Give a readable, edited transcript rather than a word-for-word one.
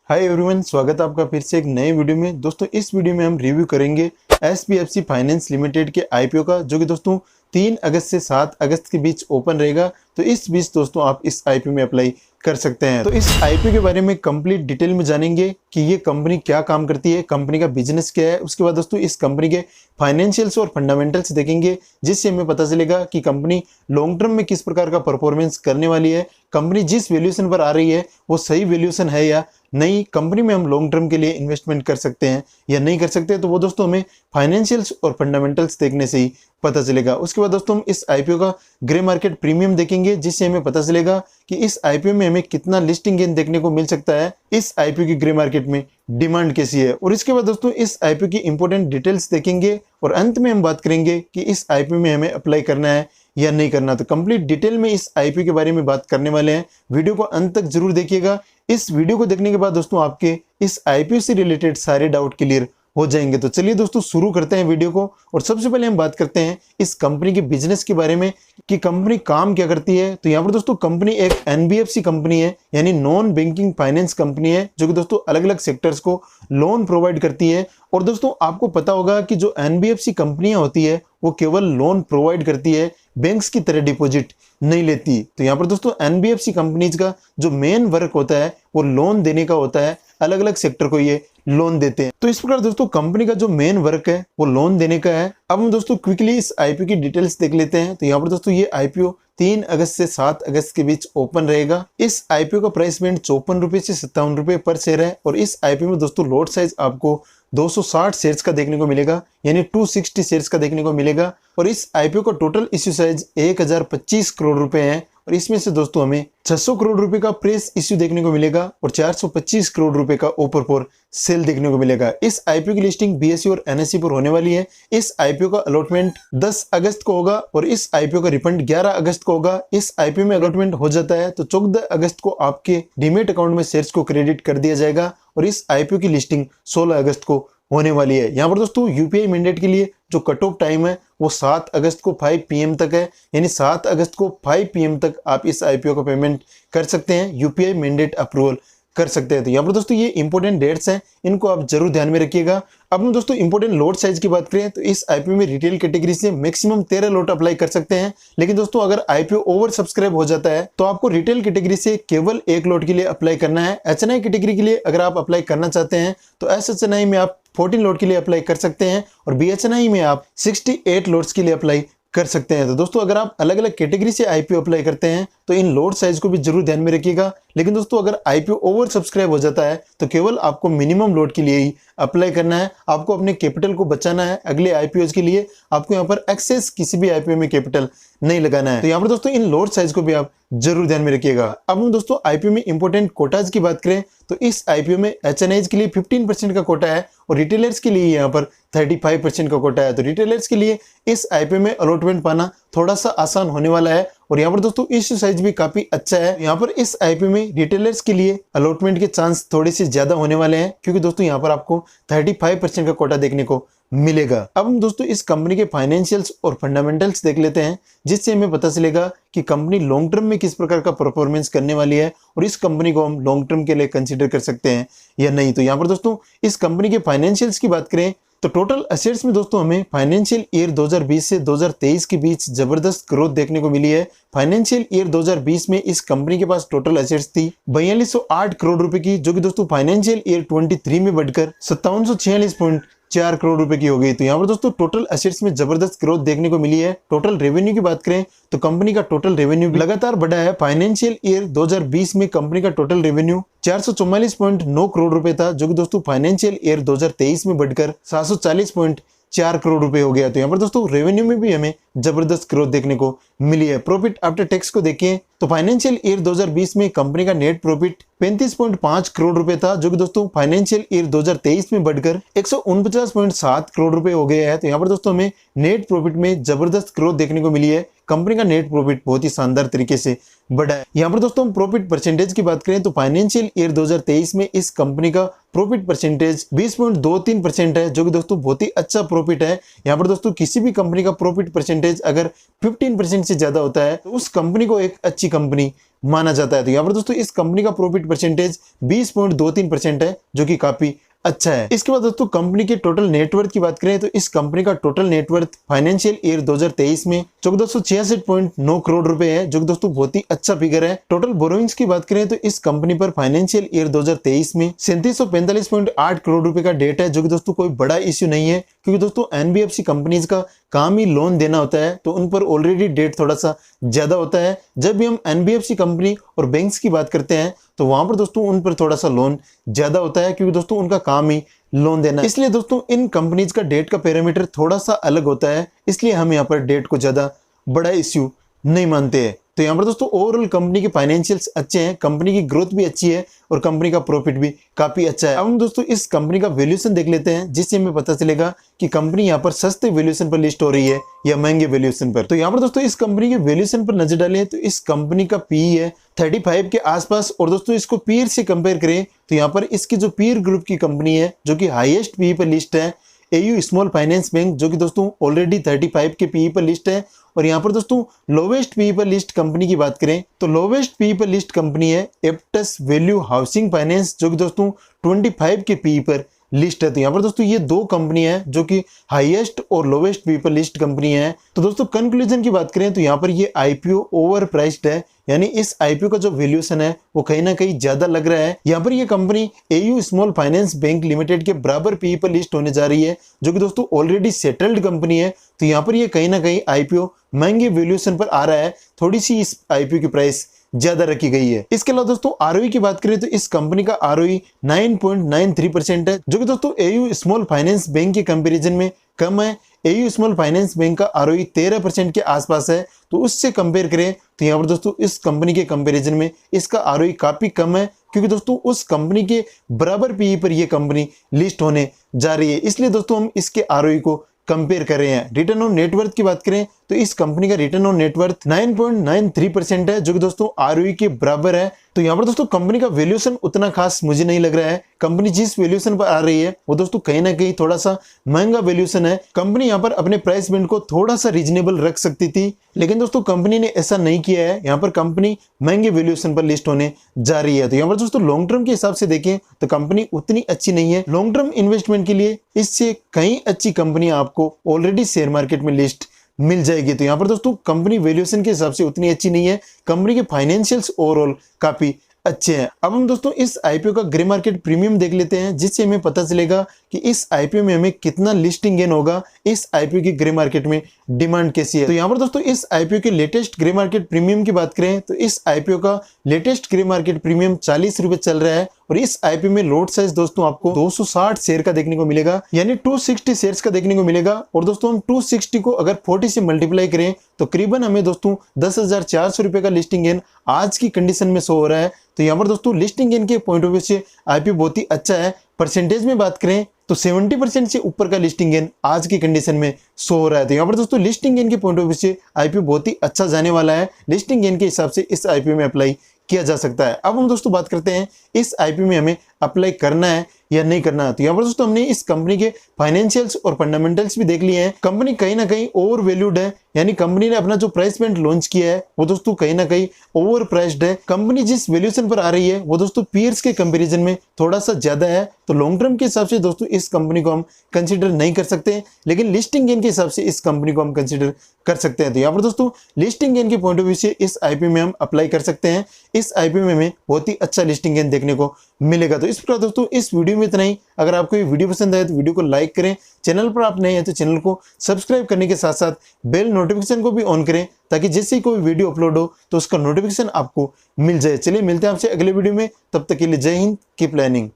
Hi everyone, स्वागत है आपका फिर से एक नए वीडियो में। दोस्तों इस वीडियो में हम रिव्यू करेंगे एसपीएफसी फाइनेंस लिमिटेड के आईपीओ का, जो कि दोस्तों 3 अगस्त से 7 अगस्त के बीच ओपन रहेगा। तो इस बीच दोस्तों आप इस आईपीओ में अप्लाई कर सकते हैं। तो इस आईपीओ के बारे में कंप्लीट डिटेल में जानेंगे कि ये कंपनी क्या काम करती है, कंपनी का बिजनेस क्या है। उसके बाद दोस्तों इस कंपनी के फाइनेंशियल्स और फंडामेंटल्स देखेंगे, जिससे हमें पता चलेगा कि कंपनी लॉन्ग टर्म में किस प्रकार का परफॉर्मेंस करने वाली है, कंपनी जिस वैल्यूएशन पर आ रही है वो सही वैल्यूएशन है या नहीं, कंपनी में हम लॉन्ग टर्म के लिए इन्वेस्टमेंट कर सकते हैं या नहीं कर सकते। तो वो दोस्तों हमें फाइनेंशियल्स और फंडामेंटल्स देखने से ही पता चलेगा। उसके बाद दोस्तों हम इस आईपीओ का ग्रे मार्केट प्रीमियम देखेंगे, जिससे हमें पता चलेगा कि इस आईपीओ में हमें कितना लिस्टिंग गेन देखने को मिल सकता है, इस आईपीओ की ग्रे मार्केट में डिमांड कैसी है। और इसके बाद दोस्तों इस आईपीओ की इंपॉर्टेंट डिटेल्स देखेंगे और अंत में हम बात करेंगे कि इस आईपीओ में हमें अप्लाई करना है या नहीं करना। तो कंप्लीट डिटेल में इस आईपीओ के बारे में बात करने वाले हैं। वीडियो को अंत तक जरूर देखिएगा। इस वीडियो को देखने के बाद दोस्तों आपके इस आईपीओ से रिलेटेड सारे डाउट क्लियर हो जाएंगे। तो चलिए दोस्तों शुरू करते हैं वीडियो को। और सबसे पहले हम बात करते हैं इस कंपनी के बिजनेस के बारे में कि कंपनी काम क्या करती है। तो यहाँ पर दोस्तों कंपनी एक एनबीएफसी कंपनी है, यानी नॉन बैंकिंग फाइनेंस कंपनी है, जो कि दोस्तों अलग अलग सेक्टर्स को लोन प्रोवाइड करती है। और दोस्तों आपको पता होगा कि जो एनबीएफसी कंपनियां होती है वो केवल लोन प्रोवाइड करती है, बैंक्स की तरह डिपॉजिट नहीं लेती। तो यहाँ पर दोस्तों एनबीएफसी कंपनीज का जो मेन वर्क होता है वो लोन देने का होता है, अलग अलग सेक्टर को ये लोन देते हैं। तो इस प्रकार दोस्तों कंपनी का जो मेन वर्क है वो लोन देने का है। अब हम दोस्तों क्विकली इस आईपीओ की डिटेल्स देख लेते हैं। तो यहाँ पर दोस्तों ये आईपीओ 3 अगस्त से 7 अगस्त के बीच ओपन रहेगा। इस आईपीओ का प्राइस बैंड 54 रुपए से 57 रुपए पर शेयर है। और इस आईपीओ में दोस्तों लॉट साइज आपको 260 शेयर्स का देखने को मिलेगा, यानी 260 शेयर्स का देखने को मिलेगा। और इस आईपीओ का टोटल इश्यू साइज 1025 करोड़ रुपए है। और इसमें से दोस्तों हमें 600 करोड़ रुपए का प्रेस इश्यू देखने को मिलेगा और 425 करोड़ रुपए का ओपर फॉर सेल देखने को मिलेगा। इस आईपीओ की लिस्टिंग बीएसई और एनएसई पर होने वाली है। इस आईपीओ का अलॉटमेंट 10 अगस्त को होगा और इस आईपीओ का रिफंड 11 अगस्त को होगा। इस आईपीओ में अलॉटमेंट हो जाता है तो 14 अगस्त को आपके डीमेट अकाउंट में शेयर्स को क्रेडिट कर दिया जाएगा। और इस आईपीओ की लिस्टिंग 16 अगस्त को होने वाली है। यहाँ पर दोस्तों यूपीआई मैंडेट के लिए जो कट ऑफ टाइम है वो 7 अगस्त को 5 PM तक है, यानी 7 अगस्त को 5 PM तक आप इस आईपीओ का पेमेंट कर सकते हैं, यूपीआई मैंडेट अप्रूवल कर सकते हैं। तो यहाँ पर दोस्तों ये इंपॉर्टेंट डेट्स हैं, इनको आप जरूर ध्यान में रखिएगा। अब हम दोस्तों इंपॉर्टेंट लॉट साइज की बात करें तो इस आईपीओ में रिटेल कैटेगरी से मैक्सिमम 13 लॉट अप्लाई कर सकते हैं। लेकिन दोस्तों अगर आईपीओ ओवर सब्सक्राइब हो जाता है तो आपको रिटेल कैटेगरी से केवल 1 लॉट के लिए अप्लाई करना है। एचएनआई कैटेगरी के लिए अगर आप अप्लाई करना चाहते हैं तो एसएचएनआई में आप 14 लॉट के लिए अप्लाई कर सकते हैं और बीएचएनआई में आप 68 लॉट्स के लिए अप्लाई कर सकते हैं। तो दोस्तों अगर आप अलग अलग कैटेगरी से आईपीओ अप्लाई करते हैं तो इन लॉट साइज को भी जरूर ध्यान में रखिएगा। लेकिन दोस्तों अगर आईपीओ ओवर सब्सक्राइब हो जाता है तो केवल आपको मिनिमम लॉट के लिए ही अप्लाई करना है। आपको अपने कैपिटल को बचाना है अगले आईपीओ के लिए। आपको यहाँ पर एक्सेस किसी भी आईपीओ में कैपिटल नहीं लगाना है। तो यहाँ पर दोस्तों इन लॉट साइज को भी आप जरूर ध्यान में रखिएगा। अब हम दोस्तों आईपीओ में इंपॉर्टेंट कोटाज की बात करें तो इस आईपीओ में एचएनआईज के लिए 15% का कोटा है और रिटेलर्स के लिए यहाँ पर 35% का कोटा है। तो रिटेलर्स के लिए इस आईपीओ में अलॉटमेंट पाना थोड़ा सा आसान होने वाला है। और यहाँ पर दोस्तों इश्यू साइज भी काफी अच्छा है। यहाँ पर इस आईपीओ में रिटेलर्स के लिए अलॉटमेंट के चांस थोड़े से ज्यादा होने वाले हैं, क्योंकि दोस्तों यहाँ पर आपको 35% का कोटा देखने को मिलेगा। अब हम दोस्तों इस कंपनी के फाइनेंशियल्स और फंडामेंटल्स देख लेते हैं, जिससे हमें पता चलेगा कि कंपनी लॉन्ग टर्म में किस प्रकार का परफॉर्मेंस करने वाली है और इस कंपनी को हम लॉन्ग टर्म के लिए कंसीडर कर सकते हैं या नहीं। तो यहाँ पर दोस्तों इस कंपनी के फाइनेंशियल्स की बात करें तो टोटल एसेट्स में दोस्तों हमें फाइनेंशियल ईयर 2020 से 2023 के बीच जबरदस्त ग्रोथ देखने को मिली है। फाइनेंशियल ईयर 2020 में इस कंपनी के पास टोटल एसेट्स थी 4208 करोड़ रुपए की, जो कि दोस्तों फाइनेंशियल ईयर 23 में बढ़कर 5746.4 करोड़ रुपए की हो गई। तो यहाँ पर दोस्तों टोटल एसेट्स में जबरदस्त ग्रोथ देखने को मिली है। टोटल रेवेन्यू की बात करें तो कंपनी का टोटल रेवेन्यू लगातार बढ़ा है। फाइनेंशियल ईयर 2020 में कंपनी का टोटल रेवेन्यू 444.9 करोड़ रुपए था, जो कि दोस्तों फाइनेंशियल ईयर 2023 में बढ़कर 740.4 करोड़ रुपए हो गया। तो यहाँ पर दोस्तों रेवेन्यू में भी हमें जबरदस्त ग्रोथ देखने को मिली है। प्रॉफिट आफ्टर टैक्स को देखें तो फाइनेंशियल ईयर 2020 में कंपनी का नेट प्रॉफिट 35.5 करोड़ रुपए था, जो कि दोस्तों फाइनेंशियल ईयर 2023 में बढ़कर 149.7 करोड़ रुपए हो गया है। तो यहाँ पर दोस्तों हमें नेट प्रॉफिट में जबरदस्त ग्रोथ देखने को मिली है। कंपनी का नेट प्रॉफिट बहुत ही शानदार तरीके से बढ़ा है। यहाँ पर दोस्तों हम प्रॉफिट परसेंटेज की बात करें तो फाइनेंशियल ईयर 2023 में इस कंपनी का प्रॉफिट परसेंटेज 20.23% है, जो कि दोस्तों बहुत ही अच्छा प्रॉफिट है। यहाँ पर दोस्तों किसी भी कंपनी का प्रॉफिट परसेंटेज अगर 15% से ज्यादा होता है तो उस कंपनी को एक अच्छी कंपनी माना जाता है। तो यहाँ पर दोस्तों इस कंपनी का प्रॉफिट परसेंटेज 20.23% है, जो कि काफी अच्छा है। इसके बाद दोस्तों कंपनी के टोटल नेटवर्थ की बात करें तो इस कंपनी का टोटल नेटवर्थ फाइनेंशियल ईयर 2023 में जो कि दोस्तों 66.9 करोड़ रुपए है, जो कि दोस्तों बहुत ही अच्छा फिगर है। टोटल बोरोइंग्स की बात करें तो इस कंपनी पर फाइनेंशियल ईयर 2023 में 3745.8 करोड़ रुपए का डेट है, जो कि दोस्तों कोई बड़ा इश्यू नहीं है, क्योंकि दोस्तों एनबीएफसी कंपनीज का काम ही लोन देना होता है, तो उन पर ऑलरेडी डेट थोड़ा सा ज्यादा होता है। जब भी हम एनबीएफसी कंपनी और बैंक्स की बात करते हैं तो वहां पर दोस्तों उन पर थोड़ा सा लोन ज्यादा होता है, क्योंकि दोस्तों उनका काम ही लोन देना है। इसलिए दोस्तों इन कंपनीज का डेट का पैरामीटर थोड़ा सा अलग होता है, इसलिए हम यहाँ पर डेट को ज्यादा बड़ा इश्यू नहीं मानते हैं। तो यहाँ पर दोस्तों ओवरऑल कंपनी के फाइनेंशियल्स अच्छे हैं, कंपनी की ग्रोथ भी अच्छी है और कंपनी का प्रॉफिट भी काफी अच्छा है। अब हम दोस्तों इस कंपनी का वैल्यूएशन देख लेते हैं, जिससे हमें पता चलेगा कि कंपनी यहाँ पर सस्ते वैल्यूएशन पर लिस्ट हो रही है या महंगे वैल्यूएशन पर। तो यहाँ पर दोस्तों इस कंपनी के वैल्यूएशन पर नजर डालें तो इस कंपनी का पीई है 35 के आसपास, और दोस्तों इसको पीयर से कंपेयर करें तो यहाँ पर इसकी जो पीयर ग्रुप की कंपनी है जो कि हाईएस्ट पीई पर लिस्ट है, एयू स्मॉल फाइनेंस बैंक, जो कि दोस्तों ऑलरेडी 35 के पीई पर लिस्ट है। और यहाँ पर दोस्तों लोवेस्ट पीई पर लिस्ट कंपनी की बात करें तो लोवेस्ट पीई पर लिस्ट कंपनी है एप्टस वैल्यू हाउसिंग फाइनेंस, जो कि दोस्तों 25 के पीई पर लिस्ट है। तो यहाँ पर दोस्तों ये दो कंपनी है जो कि हाईएस्ट और लोवेस्ट पीई पर लिस्ट कंपनी है। तो दोस्तों कंक्लूजन की बात करें तो यहाँ पर ये आईपीओ ओवर प्राइस्ड है, यानी इस आईपीओ का जो वैल्यूएशन है वो कहीं ना कहीं ज्यादा लग रहा है। यहाँ पर ये company AU small finance bank limited के बराबर पीई पर लिस्ट होने जा रही है, जो कि दोस्तों ऑलरेडी सेटल्ड कंपनी है। तो यहाँ पर ये कहीं ना कहीं आईपीओ महंगे वैल्यूएशन पर आ रहा है, थोड़ी सी इस आईपीओ की प्राइस ज्यादा रखी गई है। इसके अलावा दोस्तों आरओई की बात करें तो इस कंपनी का आरओई 9.93% है, जो कि दोस्तों एयू स्मॉल फाइनेंस बैंक के कंपैरिजन में कम है। एयू स्मॉल फाइनेंस बैंक का आरओई 13% के आसपास है, तो उससे कंपेयर करें तो यहाँ पर दोस्तों इस कंपनी के कंपैरिजन में इसका आरओई काफी कम है, क्योंकि दोस्तों उस कंपनी के बराबर पीई पर यह कंपनी लिस्ट होने जा रही है, इसलिए दोस्तों हम इसके आरओई को कंपेयर कर रहे हैं। रिटर्न ऑन नेटवर्थ की बात करें तो इस कंपनी का रिटर्न ऑन नेटवर्थ 9.93% है, जो कि दोस्तों आरओई के बराबर है। तो यहाँ पर दोस्तों कंपनी का वैल्यूएशन उतना खास मुझे नहीं लग रहा है। कंपनी जिस वैल्यूएशन पर आ रही है वो दोस्तों कहीं ना कहीं थोड़ा सा महंगा वैल्यूएशन है। कंपनी यहाँ पर अपने प्राइस बैंड को थोड़ा सा रीजनेबल रख सकती थी, लेकिन दोस्तों कंपनी ने ऐसा नहीं किया है। यहाँ पर कंपनी महंगे वैल्यूएशन पर लिस्ट होने जा रही है। तो यहाँ पर दोस्तों लॉन्ग टर्म के हिसाब से देखें तो कंपनी उतनी अच्छी नहीं है। लॉन्ग टर्म इन्वेस्टमेंट के लिए इससे कई अच्छी कंपनी आपको ऑलरेडी शेयर मार्केट में लिस्ट मिल जाएगी। तो यहाँ पर दोस्तों कंपनी वैल्यूएशन के हिसाब से उतनी अच्छी नहीं है, कंपनी के फाइनेंशियल्स ओवरऑल काफी अच्छे हैं। अब हम दोस्तों इस आईपीओ का ग्रे मार्केट प्रीमियम देख लेते हैं, जिससे हमें पता चलेगा कि इस आईपीओ में हमें कितना लिस्टिंग गेन होगा, इस आईपीओ की ग्रे मार्केट में डिमांड कैसी है। तो यहाँ पर दोस्तों इस आईपीओ के लेटेस्ट ग्रे मार्केट प्रीमियम की बात करें तो इस आईपीओ का लेटेस्ट ग्रे मार्केट प्रीमियम 40 रुपए चल रहा है, और इस आईपीओ में लोट साइज दोस्तों आपको 260 शेयर का देखने को मिलेगा, यानी 260 शेयर्स का देखने को मिलेगा। और दोस्तों हम 260 को अगर 40 से मल्टीप्लाई करें तो करीबन हमें दोस्तों 10,400 रुपए का लिस्टिंग गेन आज की कंडीशन में शो हो रहा है। तो यहाँ पर दोस्तों लिस्टिंग गेन के पॉइंट ऑफ व्यू से आईपीओ बहुत ही अच्छा है। परसेंटेज में बात करें तो 70% से ऊपर का लिस्टिंग गेन आज की कंडीशन में शो हो रहा है। तो यहाँ पर दोस्तों लिस्टिंग गेन के पॉइंट ऑफ व्यू से आईपीओ बहुत ही अच्छा जाने वाला है। लिस्टिंग गेन के हिसाब से इस आईपीओ में अप्लाई किया जा सकता है। अब हम दोस्तों बात करते हैं इस आईपीओ में हमें अप्लाई करना है या नहीं करना है। तो यहाँ पर दोस्तों हमने इस कंपनी के फाइनेंशियल्स और फंडामेंटल्स भी देख लिए हैं। कंपनी कहीं ना कहीं ओवर वैल्यूड है, यानी कंपनी ने अपना जो प्राइस बैंड लॉन्च किया है वो दोस्तों कहीं ना कहीं ओवर प्राइस्ड है। कंपनी जिस वैल्यूएशन पर आ रही है वो दोस्तों पीयर्स के कंपैरिजन में थोड़ा सा ज्यादा है। तो लॉन्ग टर्म के हिसाब से दोस्तों इस कंपनी को हम कंसीडर नहीं कर सकते, लेकिन लिस्टिंग गेन के हिसाब से इस कंपनी को हम कंसीडर कर सकते हैं। तो यहाँ पर दोस्तों लिस्टिंग गेन के पॉइंट ऑफ व्यू से इस आईपीओ में हम अप्लाई कर सकते हैं। इस आईपीओ में हमें बहुत ही अच्छा लिस्टिंग गेन देखने को मिलेगा। तो इस प्रकार दोस्तों इस वीडियो में इतना ही। अगर आपको ये वीडियो पसंद आए तो वीडियो को लाइक करें, चैनल पर आप नए हैं तो चैनल को सब्सक्राइब करने के साथ साथ बेल नोटिफिकेशन को भी ऑन करें, ताकि जैसे ही कोई वीडियो अपलोड हो तो उसका नोटिफिकेशन आपको मिल जाए। चलिए मिलते हैं आपसे अगले वीडियो में, तब तक के लिए जय हिंद, कीप लर्निंग।